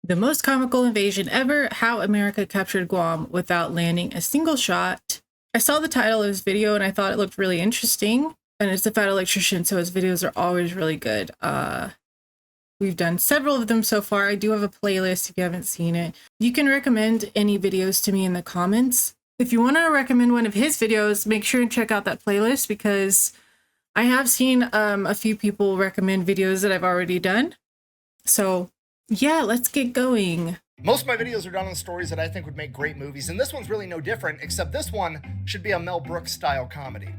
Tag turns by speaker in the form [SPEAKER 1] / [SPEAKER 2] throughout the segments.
[SPEAKER 1] The most comical invasion ever, how America captured Guam without landing a single shot. I saw the title of his video and I thought it looked really interesting. And it's a fat electrician, so his videos are always really good. We've done several of them so far. I do have a playlist if you haven't seen it. You can recommend any videos to me in the comments. If you want to recommend one of his videos, make sure and check out that playlist because I have seen a few people recommend videos that I've already done. So yeah, let's get going.
[SPEAKER 2] Most of my videos are done on stories that I think would make great movies, and this one's really no different, except this one should be a Mel Brooks style comedy.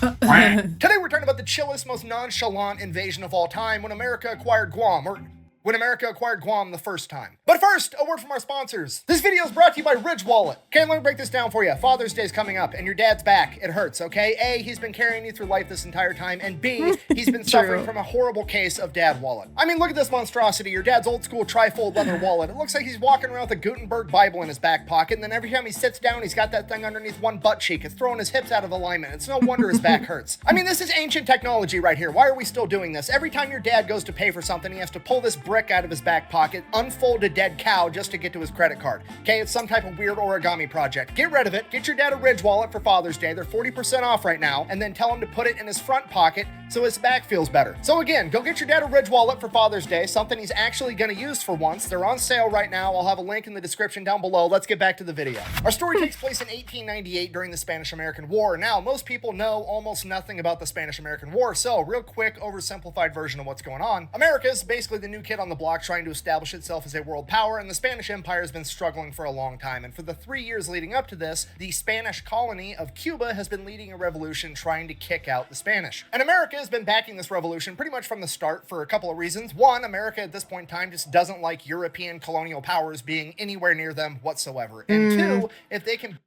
[SPEAKER 2] Today we're talking about the chillest, most nonchalant invasion of all time, when America acquired Guam, or when America acquired Guam the first time. But first, a word from our sponsors. This video is brought to you by Ridge Wallet. Okay, let me break this down for you. Father's Day is coming up, and your dad's back. It hurts, okay? A, he's been carrying you through life this entire time, and B, he's been suffering from a horrible case of dad wallet. I mean, look at this monstrosity, your dad's old school trifold leather wallet. It looks like he's walking around with a Gutenberg Bible in his back pocket, and then every time he sits down, he's got that thing underneath one butt cheek. It's throwing his hips out of alignment. It's no wonder his back hurts. I mean, this is ancient technology right here. Why are we still doing this? Every time your dad goes to pay for something, he has to pull this brick out of his back pocket, unfold a dead cow just to get to his credit card. Okay, it's some type of weird origami project. Get rid of it. Get your dad a Ridge wallet for Father's Day. They're 40% off right now, and then tell him to put it in his front pocket so his back feels better. So again, go get your dad a Ridge wallet for Father's Day, something he's actually going to use for once. They're on sale right now. I'll have a link in the description down below. Let's get back to the video. Our story takes place in 1898 during the Spanish-American War. Now, most people know almost nothing about the Spanish-American War, so real quick, oversimplified version of what's going on. America is basically the new kid on the block trying to establish itself as a world power, and the Spanish Empire has been struggling for a long time. And for the 3 years leading up to this, the Spanish colony of Cuba has been leading a revolution trying to kick out the Spanish. And America has been backing this revolution pretty much from the start for a couple of reasons. One, America at this point in time just doesn't like European colonial powers being anywhere near them whatsoever. And two, if they can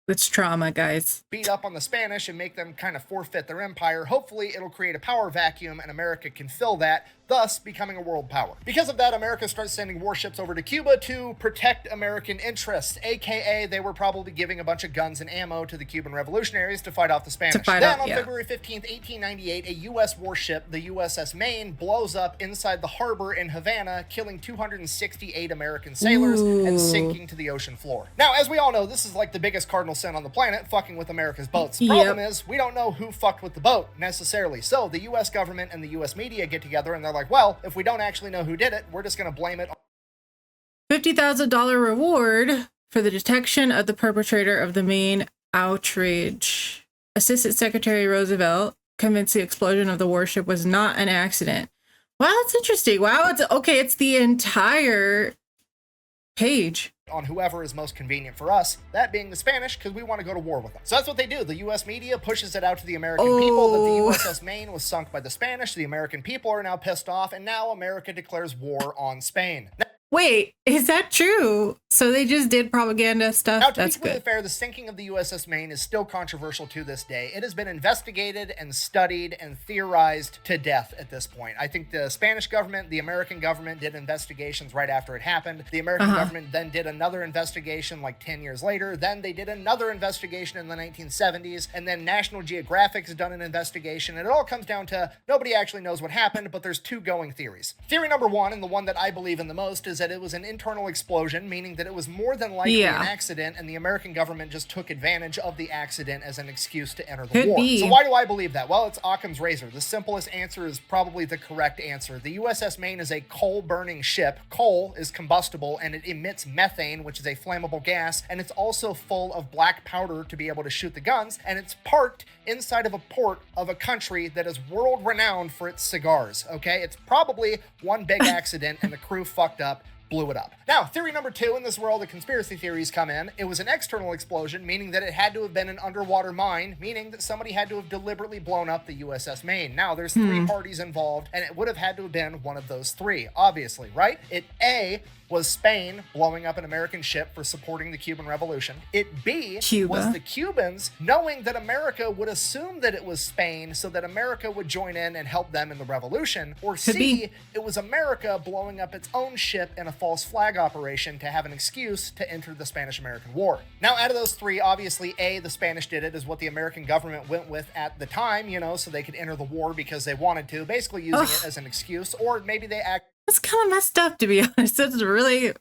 [SPEAKER 1] It's trauma, guys.
[SPEAKER 2] beat up on the Spanish and make them kind of forfeit their empire, hopefully it'll create a power vacuum and America can fill that, thus becoming a world power. Because of that, America starts sending warships over to Cuba to protect American interests, aka they were probably giving a bunch of guns and ammo to the Cuban revolutionaries to fight off the Spanish. Then on February 15th, 1898, a U.S. warship, the USS Maine, blows up inside the harbor in Havana, killing 268 American sailors and sinking to the ocean floor. Now, as we all know, this is like the biggest cardinal sin on the planet, fucking with America's boats. The problem is, we don't know who fucked with the boat, necessarily. So the U.S. government and the U.S. media get together and they're like, well, if we don't actually know who did it, we're just going to blame it on
[SPEAKER 1] $50,000 reward for the detection of the perpetrator of the Maine outrage. Assistant Secretary Roosevelt convinced the explosion of the warship was not an accident. Wow, that's interesting. Wow, it's the entire page.
[SPEAKER 2] On whoever is most convenient for us, that being the Spanish, because we want to go to war with them. So that's what they do. The U.S. media pushes it out to the American people that the USS Maine was sunk by the Spanish. The American people are now pissed off, and now America declares war on Spain.
[SPEAKER 1] Wait, is that true? So they just did propaganda stuff?
[SPEAKER 2] Now, to
[SPEAKER 1] That's
[SPEAKER 2] be completely
[SPEAKER 1] good.
[SPEAKER 2] fair, the sinking of the USS Maine is still controversial to this day. It has been investigated and studied and theorized to death at this point. I think the Spanish government, the American government did investigations right after it happened. The American government then did another investigation like 10 years later. Then they did another investigation in the 1970s. And then National Geographic has done an investigation. And it all comes down to nobody actually knows what happened, but there's two going theories. Theory number one, and the one that I believe in the most, is that it was an internal explosion, meaning that it was more than likely an accident, and the American government just took advantage of the accident as an excuse to enter the war. So why do I believe that? Well, it's Occam's razor. The simplest answer is probably the correct answer. The USS Maine is a coal-burning ship. Coal is combustible, and it emits methane, which is a flammable gas, and it's also full of black powder to be able to shoot the guns, and it's parked inside of a port of a country that is world-renowned for its cigars, okay? It's probably one big accident, and the crew fucked up, blew it up. Now, theory number two, and this is where all the conspiracy theories come in, it was an external explosion, meaning that it had to have been an underwater mine, meaning that somebody had to have deliberately blown up the USS Maine. Now, there's three parties involved, and it would have had to have been one of those three, obviously, right? It A, was Spain blowing up an American ship for supporting the Cuban Revolution. It B, was the Cubans knowing that America would assume that it was Spain so that America would join in and help them in the revolution. Or C, it was America blowing up its own ship in a false flag operation to have an excuse to enter the Spanish-American War. Now, out of those three, obviously A, the Spanish did it, is what the American government went with at the time, you know, so they could enter the war because they wanted to, basically using it as an excuse, or maybe they
[SPEAKER 1] That's kind of messed up, to be honest. That's really,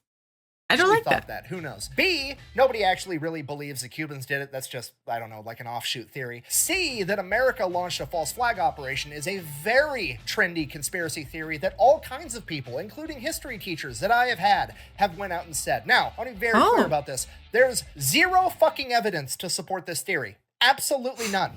[SPEAKER 1] I don't like
[SPEAKER 2] thought
[SPEAKER 1] that.
[SPEAKER 2] Who knows? B, nobody actually really believes the Cubans did it. That's just, I don't know, like an offshoot theory. C, that America launched a false flag operation is a very trendy conspiracy theory that all kinds of people, including history teachers that I have had, have went out and said. Now, I want to be very clear about this. There's zero fucking evidence to support this theory. Absolutely none.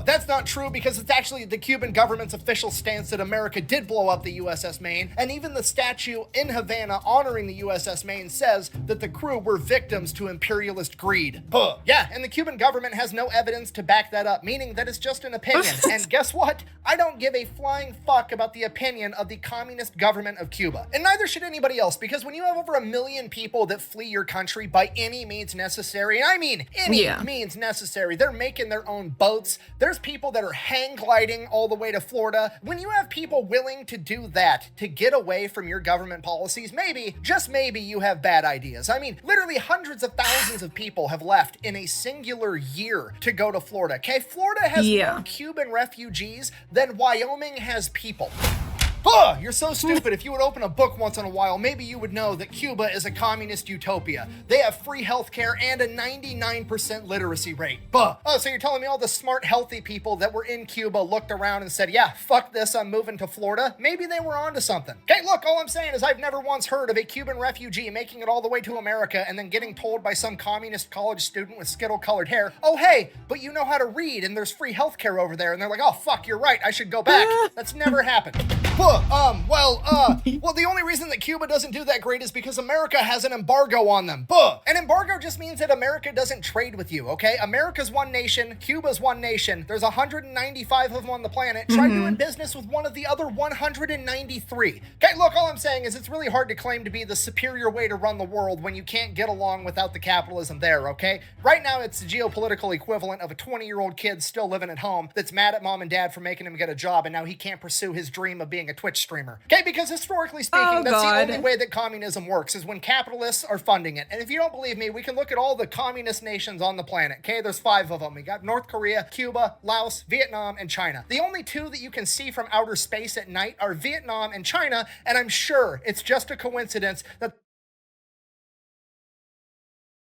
[SPEAKER 2] That's not true because it's actually the Cuban government's official stance that America did blow up the USS Maine, and even the statue in Havana honoring the USS Maine says that the crew were victims to imperialist greed. Yeah, and the Cuban government has no evidence to back that up, meaning that it's just an opinion. And guess what? I don't give a flying fuck about the opinion of the communist government of Cuba. And neither should anybody else, because when you have over 1 million people that flee your country by any means necessary, and I mean any means necessary, they're making their own boats. There's people that are hang gliding all the way to Florida. When you have people willing to do that to get away from your government policies, maybe, just maybe, you have bad ideas. I mean, literally hundreds of thousands of people have left in a singular year to go to Florida. Okay, Florida has more Cuban refugees than Wyoming has people. You're so stupid. If you would open a book once in a while, maybe you would know that Cuba is a communist utopia. They have free healthcare and a 99% literacy rate. So you're telling me all the smart, healthy people that were in Cuba looked around and said, yeah, fuck this, I'm moving to Florida? Maybe they were onto something. Okay, look, all I'm saying is I've never once heard of a Cuban refugee making it all the way to America and then getting told by some communist college student with skittle-colored hair, oh, hey, but you know how to read and there's free healthcare over there. And they're like, oh, fuck, you're right, I should go back. That's never happened. Well, the only reason that Cuba doesn't do that great is because America has an embargo on them. An embargo just means that America doesn't trade with you, okay? America's one nation, Cuba's one nation. There's 195 of them on the planet. Try doing business with one of the other 193. Okay, look, all I'm saying is it's really hard to claim to be the superior way to run the world when you can't get along without the capitalism there, okay? Right now, it's the geopolitical equivalent of a 20-year-old kid still living at home that's mad at mom and dad for making him get a job, and now he can't pursue his dream of being a Twitch streamer. Okay, because historically speaking, that's the only way that communism works, is when capitalists are funding it. And if you don't believe me, we can look at all the communist nations on the planet. Okay, there's 5 of them. We got North Korea, Cuba, Laos, Vietnam, and China. The only 2 that you can see from outer space at night are Vietnam and China, and I'm sure it's just a coincidence that...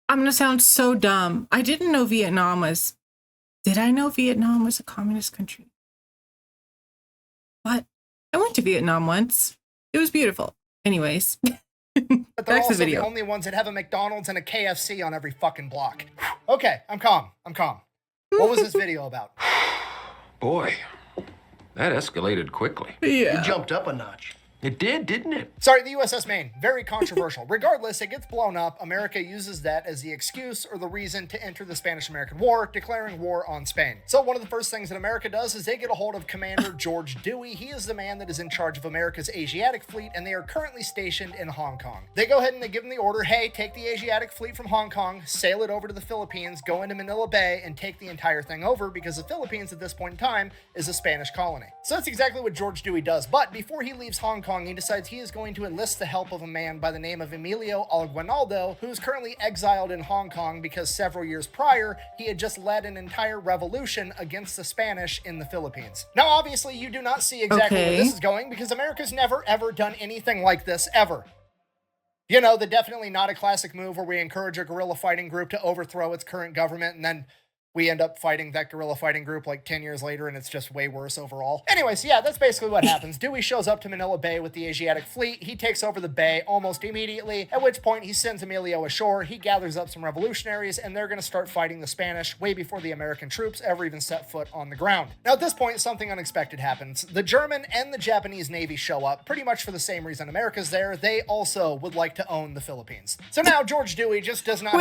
[SPEAKER 1] I'm gonna sound so dumb. I didn't know Vietnam was... Did I know Vietnam was a communist country? What? I went to Vietnam once. It was beautiful. Anyways.
[SPEAKER 2] But they're also the only ones that have a McDonald's and a KFC on every fucking block. Okay, I'm calm. What was this video about?
[SPEAKER 3] Boy, that escalated quickly.
[SPEAKER 4] Yeah. It jumped up a notch.
[SPEAKER 3] It did, didn't it?
[SPEAKER 2] Sorry, the USS Maine. Very controversial. Regardless, it gets blown up. America uses that as the excuse or the reason to enter the Spanish-American War, declaring war on Spain. So one of the first things that America does is they get a hold of Commander George Dewey. He is the man that is in charge of America's Asiatic fleet, and they are currently stationed in Hong Kong. They go ahead and they give him the order, hey, take the Asiatic fleet from Hong Kong, sail it over to the Philippines, go into Manila Bay, and take the entire thing over, because the Philippines at this point in time is a Spanish colony. So that's exactly what George Dewey does. But before he leaves Hong Kong, he decides he is going to enlist the help of a man by the name of Emilio Alguinaldo, who is currently exiled in Hong Kong because several years prior, he had just led an entire revolution against the Spanish in the Philippines. Now, obviously, you do not see exactly where this is going, because America's never, ever done anything like this, ever. You know, the definitely not a classic move where we encourage a guerrilla fighting group to overthrow its current government, and then we end up fighting that guerrilla fighting group like 10 years later, and it's just way worse overall. Anyways, yeah, that's basically what happens. Dewey shows up to Manila Bay with the Asiatic fleet. He takes over the bay almost immediately, at which point he sends Emilio ashore. He gathers up some revolutionaries, and they're going to start fighting the Spanish way before the American troops ever even set foot on the ground. Now, at this point, something unexpected happens. The German and the Japanese Navy show up, pretty much for the same reason America's there. They also would like to own the Philippines. So now George Dewey just does not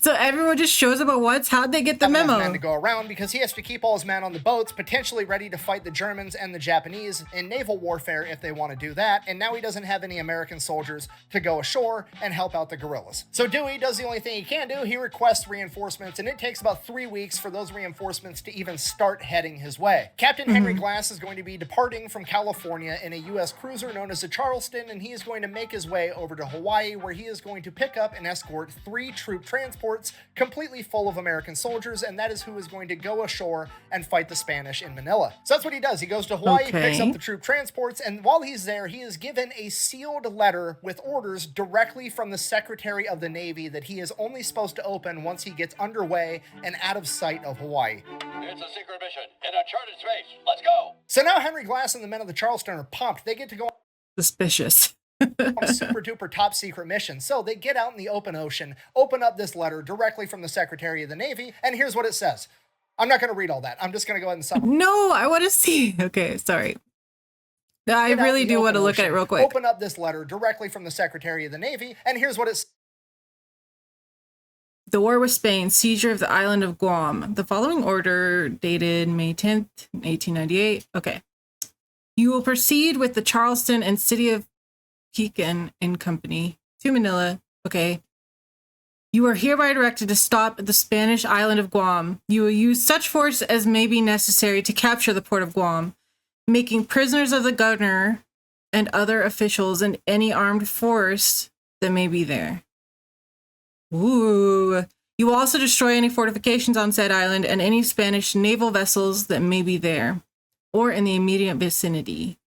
[SPEAKER 1] So everyone just shows up at once? How'd they get the memo?
[SPEAKER 2] Men to go around, because he has to keep all his men on the boats, potentially ready to fight the Germans and the Japanese in naval warfare if they want to do that, and now he doesn't have any American soldiers to go ashore and help out the guerrillas. So Dewey does the only thing he can do. He requests reinforcements, and it takes about 3 weeks for those reinforcements to even start heading his way. Captain Henry Glass is going to be departing from California in a U.S. cruiser known as the Charleston, and he is going to make his way over to Hawaii, where he is going to pick up and escort 3 troop transports completely full of American soldiers soldiers, and that is who is going to go ashore and fight the Spanish in Manila. So that's what he does. He goes to Hawaii, picks up the troop transports, and while he's there, he is given a sealed letter with orders directly from the Secretary of the Navy that he is only supposed to open once he gets underway and out of sight of Hawaii.
[SPEAKER 4] It's a secret mission in uncharted space. Let's go!
[SPEAKER 2] So now Henry Glass and the men of the Charleston are pumped. They get to go
[SPEAKER 1] Suspicious.
[SPEAKER 2] on a super duper top secret mission. So they get out in the open ocean, open up this letter directly from the Secretary of the Navy, and here's what it says. I'm not going to read all that. I'm just going to go ahead and summarize.
[SPEAKER 1] No, I want to see. Okay, sorry. I really do want to look at it real quick.
[SPEAKER 2] Open up this letter directly from the Secretary of the Navy, and here's what it says.
[SPEAKER 1] The war with Spain, seizure of the island of Guam. The following order dated May 10th, 1898. Okay. You will proceed with the Charleston and City of Pekin and Company to Manila. Okay. You are hereby directed to stop at the Spanish island of Guam. You will use such force as may be necessary to capture the port of Guam, making prisoners of the governor and other officials and any armed force that may be there. Ooh. You will also destroy any fortifications on said island and any Spanish naval vessels that may be there or in the immediate vicinity.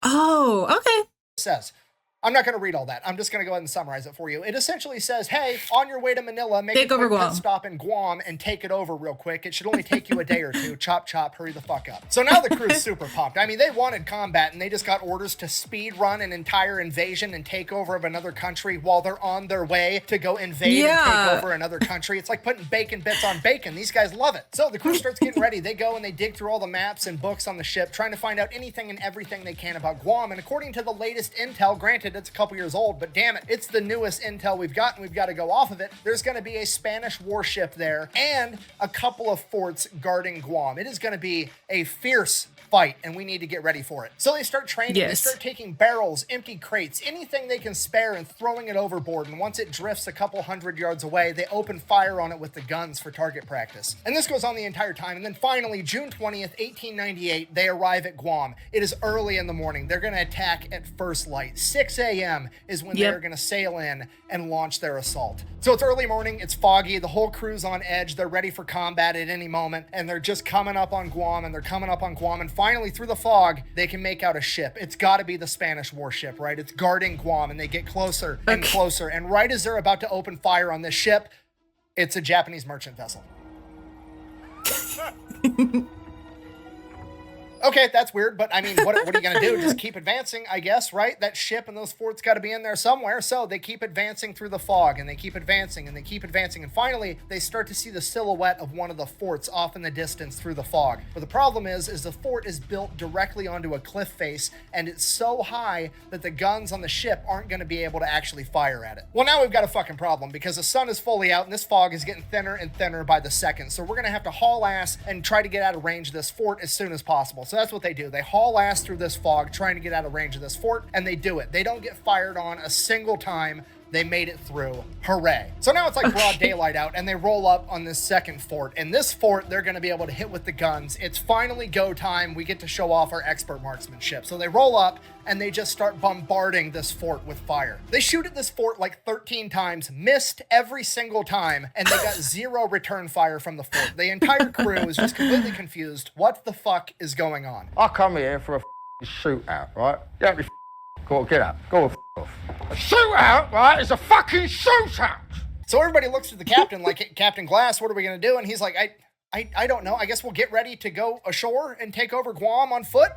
[SPEAKER 1] Oh, okay.
[SPEAKER 2] Says. I'm not going to read all that. I'm just going to go ahead and summarize it for you. It essentially says, hey, on your way to Manila, make a quick pit stop in Guam and take it over real quick. It should only take you a day or two. Chop, chop, hurry the fuck up. So now the crew's super pumped. I mean, they wanted combat, and they just got orders to speed run an entire invasion and take over of another country while they're on their way to go invade and take over another country. It's like putting bacon bits on bacon. These guys love it. So the crew starts getting ready. They go and they dig through all the maps and books on the ship, trying to find out anything and everything they can about Guam. And according to the latest intel, granted, it's a couple years old, but damn it, it's the newest intel we've got, and we've got to go off of it. There's going to be a Spanish warship there and a couple of forts guarding Guam. It is going to be a fierce fight, and we need to get ready for it. So they start training. They start taking barrels, empty crates, anything they can spare, and throwing it overboard. And once it drifts a couple 100 yards away, they open fire on it with the guns for target practice. And this goes on the entire time. And then finally, June 20th, 1898, they arrive at Guam. It is early in the morning. They're going to attack at first light. 6 a.m. is when they're going to sail in and launch their assault. So it's early morning. It's foggy. The whole crew's on edge. They're ready for combat at any moment. And they're just coming up on Guam, and they're coming up on Guam. And finally, through the fog, they can make out a ship. It's got to be the Spanish warship, right? It's guarding Guam, and they get closer and closer. And right as they're about to open fire on this ship, it's a Japanese merchant vessel. Okay, that's weird, but I mean, what are you going to do? Just keep advancing, I guess, right? That ship and those forts got to be in there somewhere. So they keep advancing through the fog, and they keep advancing, and they keep advancing. And finally, they start to see the silhouette of one of the forts off in the distance through the fog. But the problem is the fort is built directly onto a cliff face, and it's so high that the guns on the ship aren't going to be able to actually fire at it. Well, now we've got a fucking problem because the sun is fully out, and this fog is getting thinner and thinner by the second. So we're going to have to haul ass and try to get out of range of this fort as soon as possible. So that's what they do. They haul ass through this fog trying to get out of range of this fort, and they do it. They don't get fired on a single time. They made it through. Hooray. So now it's like broad daylight out, and they roll up on this second fort. And this fort, they're going to be able to hit with the guns. It's finally go time. We get to show off our expert marksmanship. So they roll up, and they just start bombarding this fort with fire. They shoot at this fort like 13 times, missed every single time, and they got zero return fire from the fort. The entire crew is just completely confused. What the fuck is going on?
[SPEAKER 5] I come here for a shootout, right? Don't be go get up. Go off. A shootout, right, is a fucking shootout!
[SPEAKER 2] So everybody looks at the captain like, Captain Glass, what are we going to do? And he's like, I don't know. I guess we'll get ready to go ashore and take over Guam on foot.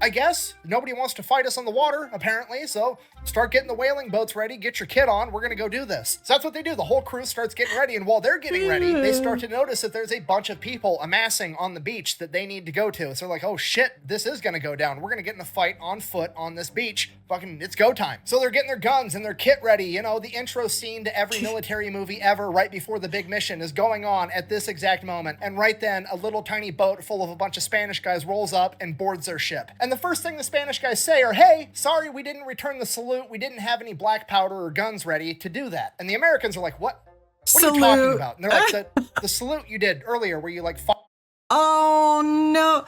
[SPEAKER 2] I guess. Nobody wants to fight us on the water, apparently, so start getting the whaling boats ready, get your kit on, we're gonna go do this. So that's what they do. The whole crew starts getting ready, and while they're getting ready, they start to notice that there's a bunch of people amassing on the beach that they need to go to. So they're like, oh shit, this is gonna go down. We're gonna get in a fight on foot on this beach. Fucking, it's go time. So they're getting their guns and their kit ready. You know, the intro scene to every military movie ever right before the big mission is going on at this exact moment. And right then, a little tiny boat full of a bunch of Spanish guys rolls up and boards their ship. And the first thing the Spanish guys say are, hey, sorry we didn't return the salute. We didn't have any black powder or guns ready to do that. And the Americans are like, what? What are you talking about? And they're like, the salute you did earlier where you like...
[SPEAKER 1] Oh, no.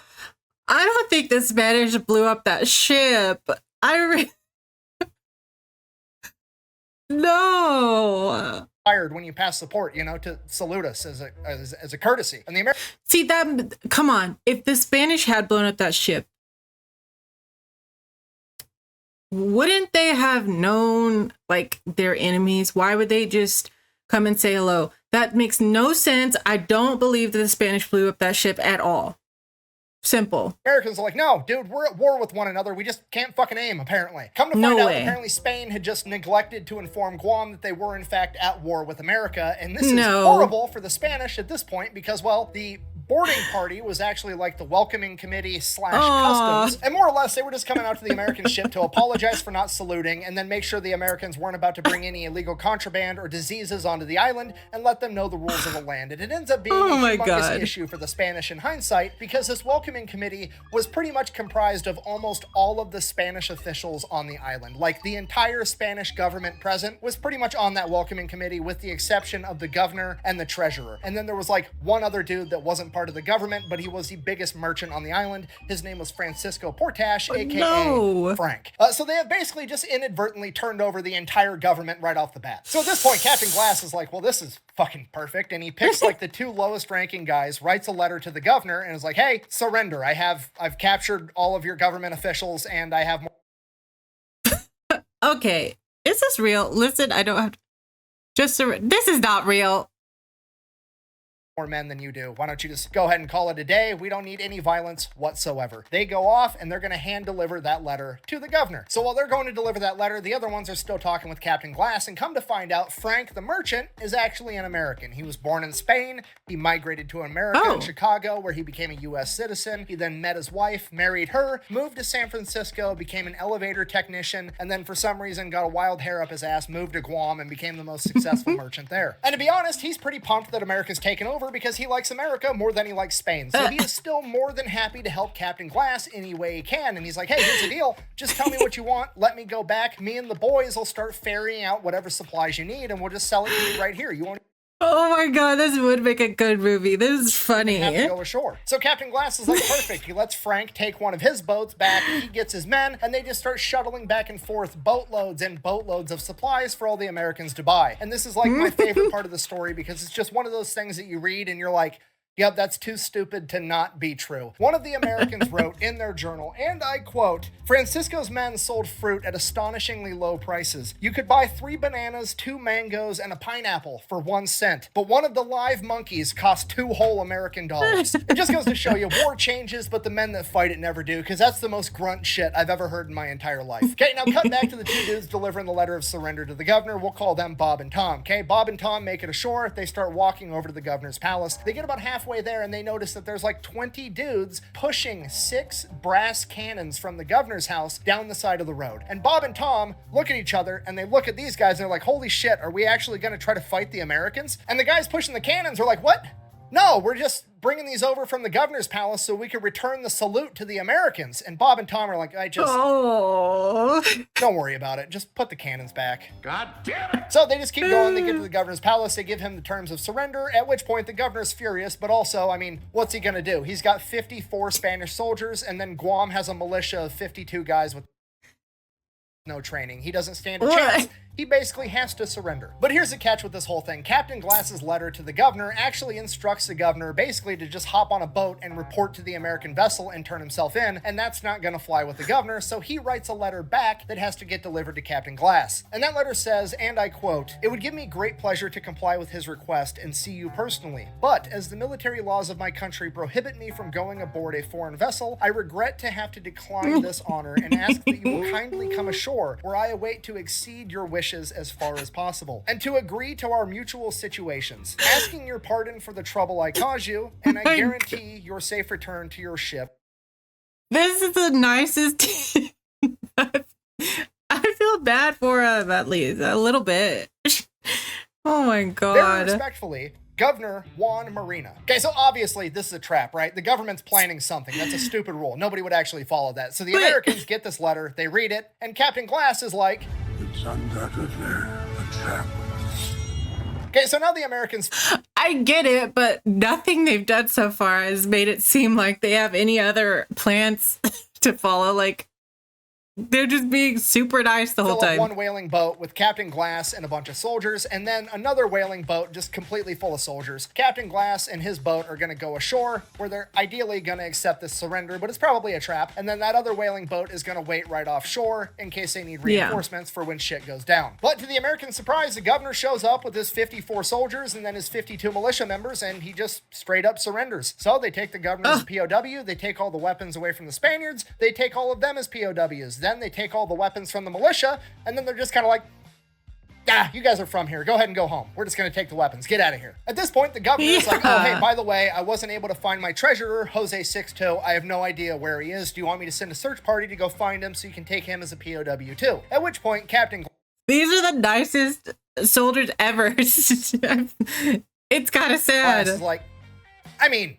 [SPEAKER 1] I don't think the Spanish blew up that ship. No.
[SPEAKER 2] fired when you pass the port, you know, to salute us as a courtesy. And the American
[SPEAKER 1] See that? Come on. If the Spanish had blown up that ship, wouldn't they have known like their enemies? Why would they just come and say hello? That makes no sense. I don't believe that the Spanish blew up that ship at all. Simple.
[SPEAKER 2] Americans are like, no, dude, we're at war with one another. We just can't fucking aim, apparently. Come to find
[SPEAKER 1] No
[SPEAKER 2] out,
[SPEAKER 1] way.
[SPEAKER 2] apparently Spain had just neglected to inform Guam that they were, in fact, at war with America. And this is
[SPEAKER 1] No.
[SPEAKER 2] horrible for the Spanish at this point because, well, the boarding party was actually like the welcoming committee / customs. And more or less, they were just coming out to the American ship to apologize for not saluting and then make sure the Americans weren't about to bring any illegal contraband or diseases onto the island and let them know the rules of the land. And it ends up being
[SPEAKER 1] Oh
[SPEAKER 2] a
[SPEAKER 1] my
[SPEAKER 2] humongous
[SPEAKER 1] God.
[SPEAKER 2] issue for the Spanish in hindsight because this welcoming committee was pretty much comprised of almost all of the Spanish officials on the island. Like the entire Spanish government present was pretty much on that welcoming committee with the exception of the governor and the treasurer. And then there was like one other dude that wasn't part of the government, but he was the biggest merchant on the island. His name was Francisco Portash, aka
[SPEAKER 1] no.
[SPEAKER 2] Frank. So they have basically just inadvertently turned over the entire government right off the bat. So at this point, Captain Glass is like, well, this is fucking perfect. And he picks like the two lowest ranking guys, writes a letter to the governor and is like, hey, surrender. I've captured all of your government officials and I have more.
[SPEAKER 1] Okay. Is this real? Listen, I don't have to. This is not real.
[SPEAKER 2] More men than you do. Why don't you just go ahead and call it a day? We don't need any violence whatsoever. They go off and they're going to hand deliver that letter to the governor. So while they're going to deliver that letter, the other ones are still talking with Captain Glass and come to find out Frank the merchant is actually an American. He was born in Spain. He migrated to America in Chicago where he became a U.S. citizen. He then met his wife, married her, moved to San Francisco, became an elevator technician, and then for some reason got a wild hair up his ass, moved to Guam and became the most successful merchant there. And to be honest, he's pretty pumped that America's taken over because he likes America more than he likes Spain. So he is still more than happy to help Captain Glass any way he can. And he's like, hey, here's the deal. Just tell me what you want. Let me go back. Me and the boys will start ferrying out whatever supplies you need and we'll just sell it to you right here. You won't
[SPEAKER 1] Oh my God, this would make a good movie. This is funny.
[SPEAKER 2] have to go ashore. So Captain Glass is like, perfect. He lets Frank take one of his boats back. He gets his men and they just start shuttling back and forth boatloads and boatloads of supplies for all the Americans to buy. And this is like my favorite part of the story because it's just one of those things that you read and you're like, yep, that's too stupid to not be true. One of the Americans wrote in their journal, and I quote, Francisco's men sold fruit at astonishingly low prices. You could buy 3 bananas, 2 mangoes, and a pineapple for 1 cent, but one of the live monkeys cost 2 whole American dollars. It just goes to show you, war changes, but the men that fight it never do, because that's the most grunt shit I've ever heard in my entire life. Okay, now cut back to the 2 dudes delivering the letter of surrender to the governor. We'll call them Bob and Tom. Okay, Bob and Tom make it ashore. They start walking over to the governor's palace. They get about halfway there and they notice that there's like 20 dudes pushing 6 brass cannons from the governor's house down the side of the road. And Bob and Tom look at each other and they look at these guys and they're like, holy shit, are we actually going to try to fight the Americans? And the guys pushing the cannons are like, what? No, we're just bringing these over from the governor's palace so we can return the salute to the Americans. And Bob and Tom are like, don't worry about it. Just put the cannons back.
[SPEAKER 3] God damn it!
[SPEAKER 2] So they just keep going. They get to the governor's palace. They give him the terms of surrender, at which point the governor's furious, but also, I mean, what's he going to do? He's got 54 Spanish soldiers, and then Guam has a militia of 52 guys with no training. He doesn't stand a chance. He basically has to surrender. But here's the catch with this whole thing. Captain Glass's letter to the governor actually instructs the governor basically to just hop on a boat and report to the American vessel and turn himself in, and that's not gonna fly with the governor, so he writes a letter back that has to get delivered to Captain Glass. And that letter says, and I quote, "It would give me great pleasure to comply with his request and see you personally, but as the military laws of my country prohibit me from going aboard a foreign vessel, I regret to have to decline this honor and ask that you will kindly come ashore, where I await to exceed your wishes as far as possible, and to agree to our mutual situations, asking your pardon for the trouble I caused you, and I guarantee your safe return to your ship."
[SPEAKER 1] This is the nicest. I feel bad for him, at least a little bit. Oh my God.
[SPEAKER 2] Very respectfully, Governor Juan Marina. Okay, so obviously this is a trap, right? The government's planning something. That's a stupid rule. Nobody would actually follow that. So the Americans get this letter, they read it, and Captain Glass is like,
[SPEAKER 6] it's undoubtedly a trap.
[SPEAKER 2] okay, so now the Americans...
[SPEAKER 1] I get it, but nothing they've done so far has made it seem like they have any other plans to follow. Like, They're just being super nice the whole
[SPEAKER 2] Fill up
[SPEAKER 1] time.
[SPEAKER 2] one whaling boat with Captain Glass and a bunch of soldiers, and then another whaling boat just completely full of soldiers. Captain Glass and his boat are going to go ashore, where they're ideally going to accept this surrender, but it's probably a trap. And then that other whaling boat is going to wait right offshore in case they need reinforcements for when shit goes down. But to the American surprise, the governor shows up with his 54 soldiers and then his 52 militia members, and he just straight up surrenders. So they take the governor as a POW, they take all the weapons away from the Spaniards, they take all of them as POWs. Then they take all the weapons from the militia, and then they're just kind of like, you guys are from here. Go ahead and go home. We're just going to take the weapons. Get out of here. At this point, the governor is like, oh, hey, by the way, I wasn't able to find my treasurer, Jose Sixto. I have no idea where he is. Do you want me to send a search party to go find him so you can take him as a POW too? At which point, Captain...
[SPEAKER 1] These are the nicest soldiers ever. It's kind of sad.
[SPEAKER 2] Glass is like, I mean...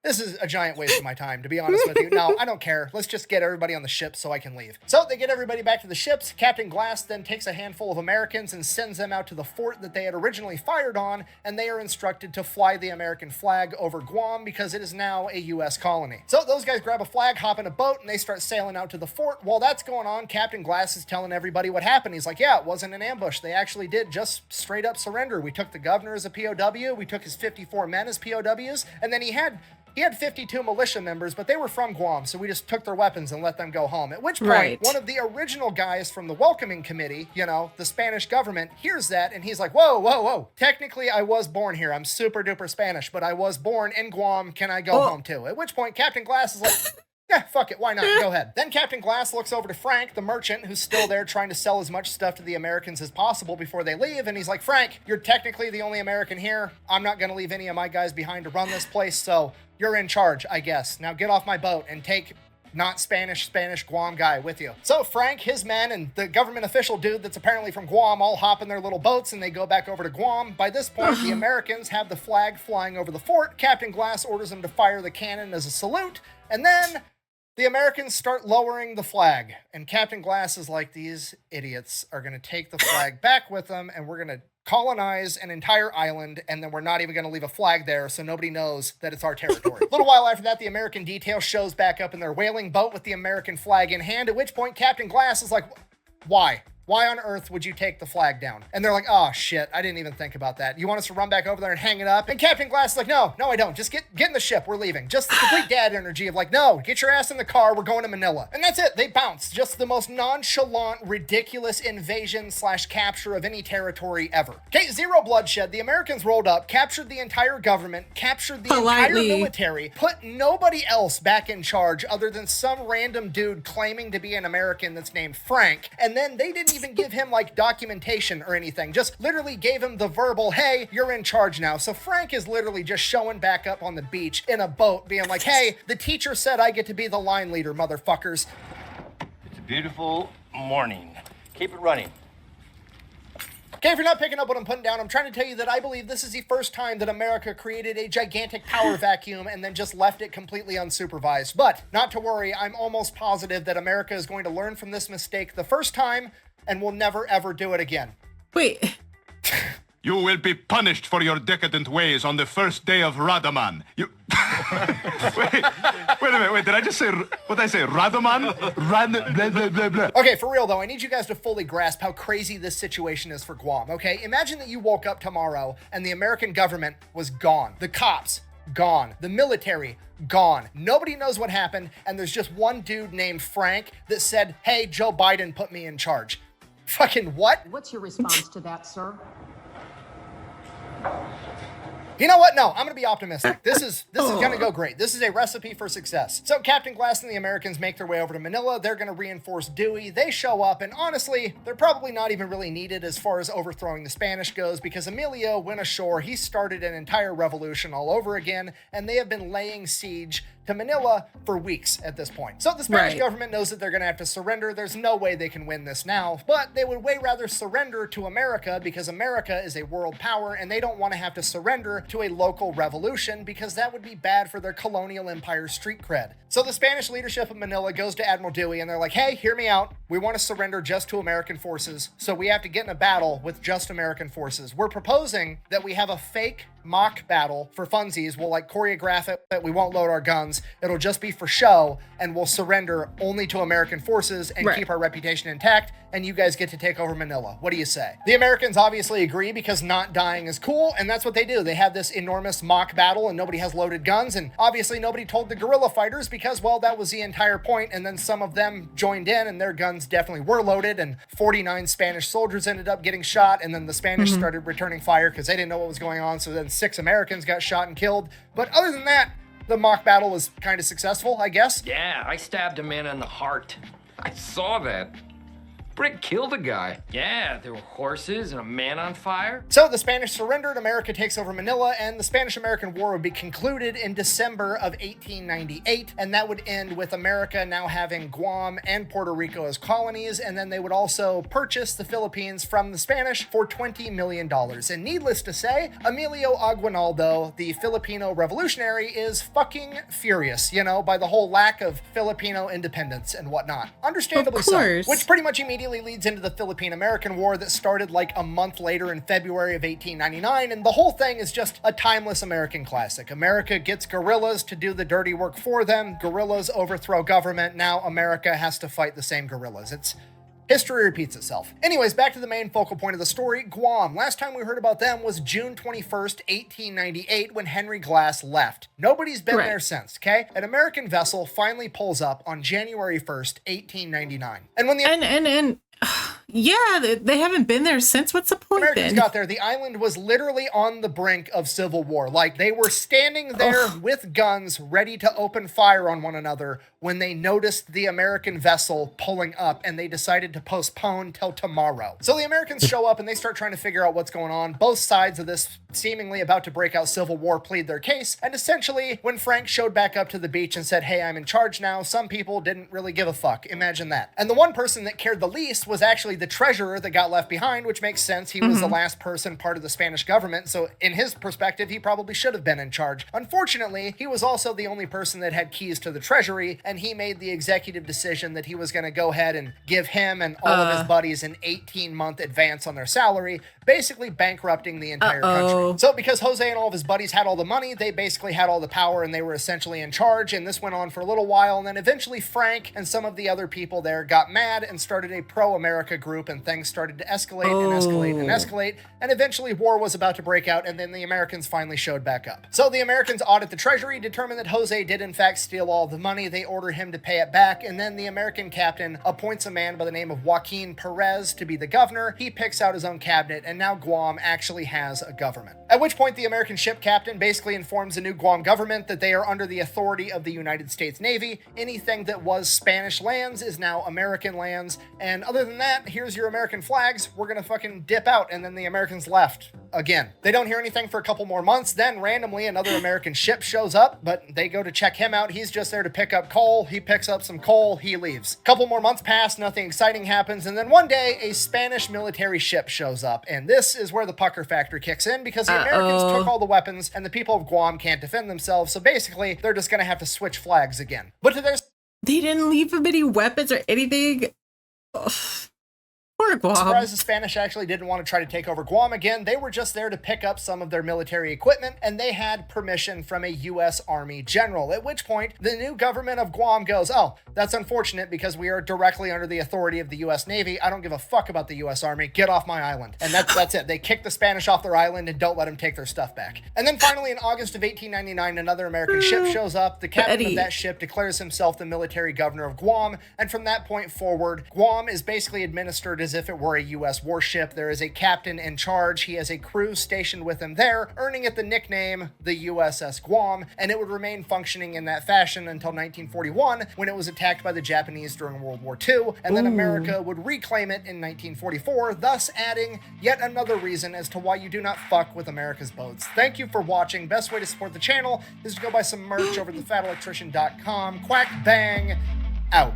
[SPEAKER 2] This is a giant waste of my time, to be honest with you. No, I don't care. Let's just get everybody on the ship so I can leave. So they get everybody back to the ships. Captain Glass then takes a handful of Americans and sends them out to the fort that they had originally fired on, and they are instructed to fly the American flag over Guam because it is now a U.S. colony. So those guys grab a flag, hop in a boat, and they start sailing out to the fort. While that's going on, Captain Glass is telling everybody what happened. He's like, yeah, it wasn't an ambush. They actually did just straight up surrender. We took the governor as a POW, we took his 54 men as POWs, and then he had 52 militia members, but they were from Guam, so we just took their weapons and let them go home. At which point, one of the original guys from the welcoming committee, you know, the Spanish government, hears that, and he's like, whoa, whoa, whoa. Technically, I was born here. I'm super duper Spanish, but I was born in Guam. Can I go home too? At which point, Captain Glass is like... Yeah, fuck it, why not? Go ahead. Then Captain Glass looks over to Frank, the merchant, who's still there trying to sell as much stuff to the Americans as possible before they leave, and he's like, Frank, you're technically the only American here. I'm not going to leave any of my guys behind to run this place, so you're in charge, I guess. Now get off my boat and take not Spanish Guam guy with you. So Frank, his men, and the government official dude that's apparently from Guam all hop in their little boats and they go back over to Guam. By this point, the Americans have the flag flying over the fort. Captain Glass orders them to fire the cannon as a salute, and then... the Americans start lowering the flag, and Captain Glass is like, these idiots are going to take the flag back with them, and we're going to colonize an entire island, and then we're not even going to leave a flag there so nobody knows that it's our territory. A little while after that, the American detail shows back up in their whaling boat with the American flag in hand, at which point Captain Glass is like, why? Why on earth would you take the flag down? And they're like, oh shit, I didn't even think about that. You want us to run back over there and hang it up? And Captain Glass is like, no, I don't. Just get in the ship, we're leaving. Just the complete dad energy of like, no, get your ass in the car, we're going to Manila. And that's it, they bounce. Just the most nonchalant, ridiculous invasion / capture of any territory ever. Okay, zero bloodshed. The Americans rolled up, captured the entire government, captured the entire military, put nobody else back in charge other than some random dude claiming to be an American that's named Frank, and then they didn't even give him like documentation or anything, just literally gave him the verbal, hey, you're in charge now. So Frank is literally just showing back up on the beach in a boat being like, hey, the teacher said I get to be the line leader, motherfuckers.
[SPEAKER 4] It's a beautiful morning. Keep it running.
[SPEAKER 2] Okay, if you're not picking up what I'm putting down, I'm trying to tell you that I believe this is the first time that America created a gigantic power vacuum and then just left it completely unsupervised. But not to worry, I'm almost positive that America is going to learn from this mistake the first time and will never ever do it again.
[SPEAKER 1] Wait.
[SPEAKER 6] You will be punished for your decadent ways on the first day of Radaman. You... wait a minute, did I just say, what did I say, Radaman? Blah, blah, blah, blah.
[SPEAKER 2] Okay, for real though, I need you guys to fully grasp how crazy this situation is for Guam, okay? Imagine that you woke up tomorrow and the American government was gone. The cops, gone. The military, gone. Nobody knows what happened, and there's just one dude named Frank that said, hey, Joe Biden put me in charge. Fucking what?
[SPEAKER 7] What's your response to that, sir?
[SPEAKER 2] You know what? No, I'm going to be optimistic. This is going to go great. This is a recipe for success. So Captain Glass and the Americans make their way over to Manila. They're going to reinforce Dewey. They show up, and honestly, they're probably not even really needed as far as overthrowing the Spanish goes, because Emilio went ashore. He started an entire revolution all over again, and they have been laying siege to Manila for weeks at this point. So the Spanish government knows that they're going to have to surrender. There's no way they can win this now, but they would way rather surrender to America because America is a world power, and they don't want to have to surrender to a local revolution because that would be bad for their colonial empire street cred. So the Spanish leadership of Manila goes to Admiral Dewey and they're like, hey, hear me out. We want to surrender just to American forces, so we have to get in a battle with just American forces. We're proposing that we have a fake mock battle for funsies. We'll like choreograph it, but we won't load our guns. It'll just be for show, and we'll surrender only to American forces and keep our reputation intact, and you guys get to take over Manila. What do you say? The Americans obviously agree because not dying is cool, and that's what they do. They have this enormous mock battle, and nobody has loaded guns, and obviously nobody told the guerrilla fighters because, well, that was the entire point, and then some of them joined in, and their guns definitely were loaded, and 49 Spanish soldiers ended up getting shot, and then the Spanish started returning fire because they didn't know what was going on, so then 6 Americans got shot and killed. But other than that, the mock battle was kind of successful, I guess.
[SPEAKER 3] Yeah, I stabbed a man in the heart. I saw that. Brick killed a guy. Yeah, there were horses and a man on fire.
[SPEAKER 2] So the Spanish surrendered, America takes over Manila, and the Spanish-American War would be concluded in December of 1898, and that would end with America now having Guam and Puerto Rico as colonies, and then they would also purchase the Philippines from the Spanish for $20 million. And needless to say, Emilio Aguinaldo, the Filipino revolutionary, is fucking furious, you know, by the whole lack of Filipino independence and whatnot. Understandably so. Which pretty much immediately leads into the Philippine-American War that started like a month later in February of 1899, and the whole thing is just a timeless American classic. America gets guerrillas to do the dirty work for them, guerrillas overthrow government, now America has to fight the same guerrillas. History repeats itself. Anyways, back to the main focal point of the story, Guam. Last time we heard about them was June 21st, 1898, when Henry Glass left. Nobody's been there since, okay? An American vessel finally pulls up on January 1st, 1899. And when the
[SPEAKER 1] yeah, they haven't been there since. What's the point
[SPEAKER 2] Americans got there, the island was literally on the brink of civil war. Like, they were standing there with guns ready to open fire on one another when they noticed the American vessel pulling up, and they decided to postpone till tomorrow. So the Americans show up and they start trying to figure out what's going on. Both sides of this seemingly about to break out civil war plead their case, and essentially when Frank showed back up to the beach and said, hey, I'm in charge now, some people didn't really give a fuck. Imagine that. And the one person that cared the least was actually the treasurer that got left behind, which makes sense. He was the last person part of the Spanish government, so in his perspective, he probably should have been in charge. Unfortunately, he was also the only person that had keys to the treasury, and he made the executive decision that he was going to go ahead and give him and all of his buddies an 18-month advance on their salary, basically bankrupting the entire country. So because Jose and all of his buddies had all the money, they basically had all the power, and they were essentially in charge, and this went on for a little while, and then eventually Frank and some of the other people there got mad and started a pro-America group, and things started to escalate and escalate and escalate, and eventually war was about to break out, and then the Americans finally showed back up. So the Americans audit the treasury, determine that Jose did in fact steal all the money, they order him to pay it back, and then the American captain appoints a man by the name of Joaquin Perez to be the governor. He picks out his own cabinet, and now Guam actually has a government. At which point the American ship captain basically informs the new Guam government that they are under the authority of the United States Navy. Anything that was Spanish lands is now American lands, and other than that, here's your American flags, we're gonna fucking dip out. And then the Americans left again. They don't hear anything for a couple more months, then randomly another American ship shows up, but they go to check him out. He's just there to pick up coal. He picks up some coal, he leaves. Couple more months pass, nothing exciting happens, and then one day a Spanish military ship shows up, and this is where the pucker factor kicks in, because the Americans took all the weapons and the people of Guam can't defend themselves, so basically they're just gonna have to switch flags again. But to their
[SPEAKER 1] they didn't leave him any weapons or anything. Ugh. Poor Guam.
[SPEAKER 2] Surprised the Spanish actually didn't want to try to take over Guam again. They were just there to pick up some of their military equipment, and they had permission from a U.S. Army general, at which point the new government of Guam goes, oh, that's unfortunate because we are directly under the authority of the U.S. Navy. I don't give a fuck about the U.S. Army. Get off my island. And that's it. They kick the Spanish off their island and don't let them take their stuff back. And then finally in August of 1899, another American ship shows up. The captain of that ship declares himself the military governor of Guam, and from that point forward, Guam is basically administered as if it were a U.S. warship. There is a captain in charge. He has a crew stationed with him there, earning it the nickname the USS Guam, and it would remain functioning in that fashion until 1941, when it was attacked by the Japanese during World War II, and then America would reclaim it in 1944, thus adding yet another reason as to why you do not fuck with America's boats. Thank you for watching. Best way to support the channel is to go buy some merch over at thefatelectrician.com. Quack bang, out.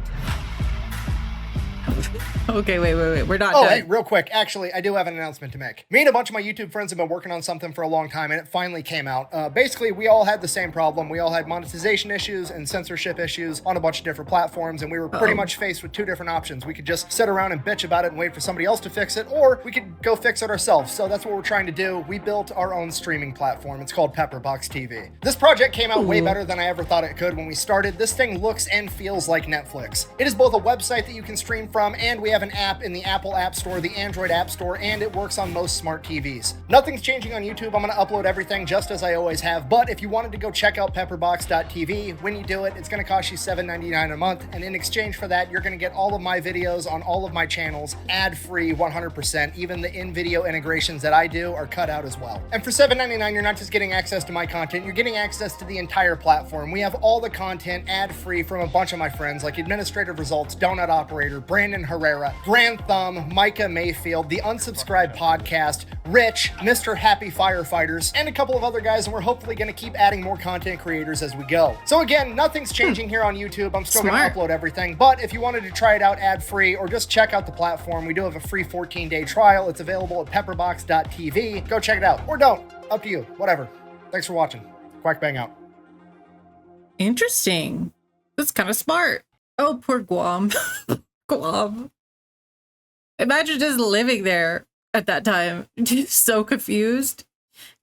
[SPEAKER 1] Okay, wait. We're not
[SPEAKER 2] Oh,
[SPEAKER 1] done.
[SPEAKER 2] hey, real quick. Actually, I do have an announcement to make. Me and a bunch of my YouTube friends have been working on something for a long time, and it finally came out. Basically, we all had the same problem. We all had monetization issues and censorship issues on a bunch of different platforms, and we were pretty much faced with two different options. We could just sit around and bitch about it and wait for somebody else to fix it, or we could go fix it ourselves. So that's what we're trying to do. We built our own streaming platform. It's called Pepperbox TV. This project came out way better than I ever thought it could when we started. This thing looks and feels like Netflix. It is both a website that you can stream from, and we have an app in the Apple App Store, the Android App Store, and it works on most smart TVs. Nothing's changing on YouTube. I'm going to upload everything just as I always have, but if you wanted to go check out pepperbox.tv, when you do it, it's going to cost you $7.99 a month, and in exchange for that, you're going to get all of my videos on all of my channels ad-free 100%. Even the in-video integrations that I do are cut out as well. And for $7.99, you're not just getting access to my content, you're getting access to the entire platform. We have all the content ad-free from a bunch of my friends like Administrative Results, Donut Operator, Brandon Herrera, Grand Thumb, Micah Mayfield, the Unsubscribed Podcast, Rich, Mr. Happy Firefighters, and a couple of other guys, and we're hopefully going to keep adding more content creators as we go. So again, nothing's changing here on YouTube. I'm still going to upload everything, but if you wanted to try it out ad-free or just check out the platform, we do have a free 14-day trial. It's available at pepperbox.tv. Go check it out, or don't. Up to you. Whatever. Thanks for watching. Quack bang out.
[SPEAKER 1] Interesting. That's kind of smart. Oh, poor Guam. Guam. Imagine just living there at that time. Just so confused.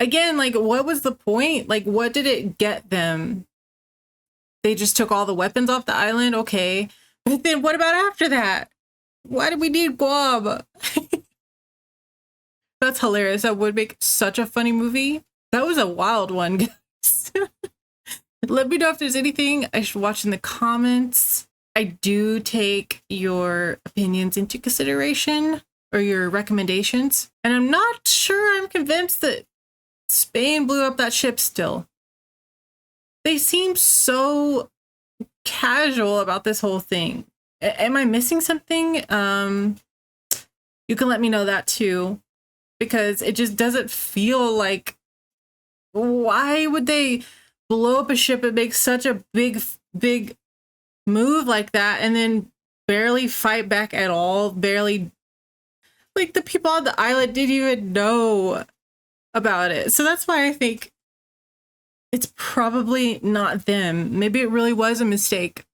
[SPEAKER 1] Again, like, what was the point? Like, what did it get them? They just took all the weapons off the island? Okay. But then what about after that? Why did we need Guam? That's hilarious. That would make such a funny movie. That was a wild one, guys. Let me know if there's anything I should watch in the comments. I do take your opinions into consideration, or your recommendations. And I'm not sure I'm convinced that Spain blew up that ship still. They seem so casual about this whole thing. Am I missing something? You can let me know that too, because it just doesn't feel like, why would they blow up a ship and make such a big move like that and then barely fight back at all? Barely, like, the people on the island didn't even know about it. So that's why I think it's probably not them. Maybe it really was a mistake.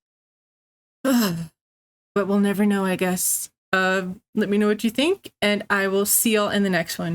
[SPEAKER 1] Ugh. But we'll never know, I guess. Let me know what you think, and I will see y'all in the next one.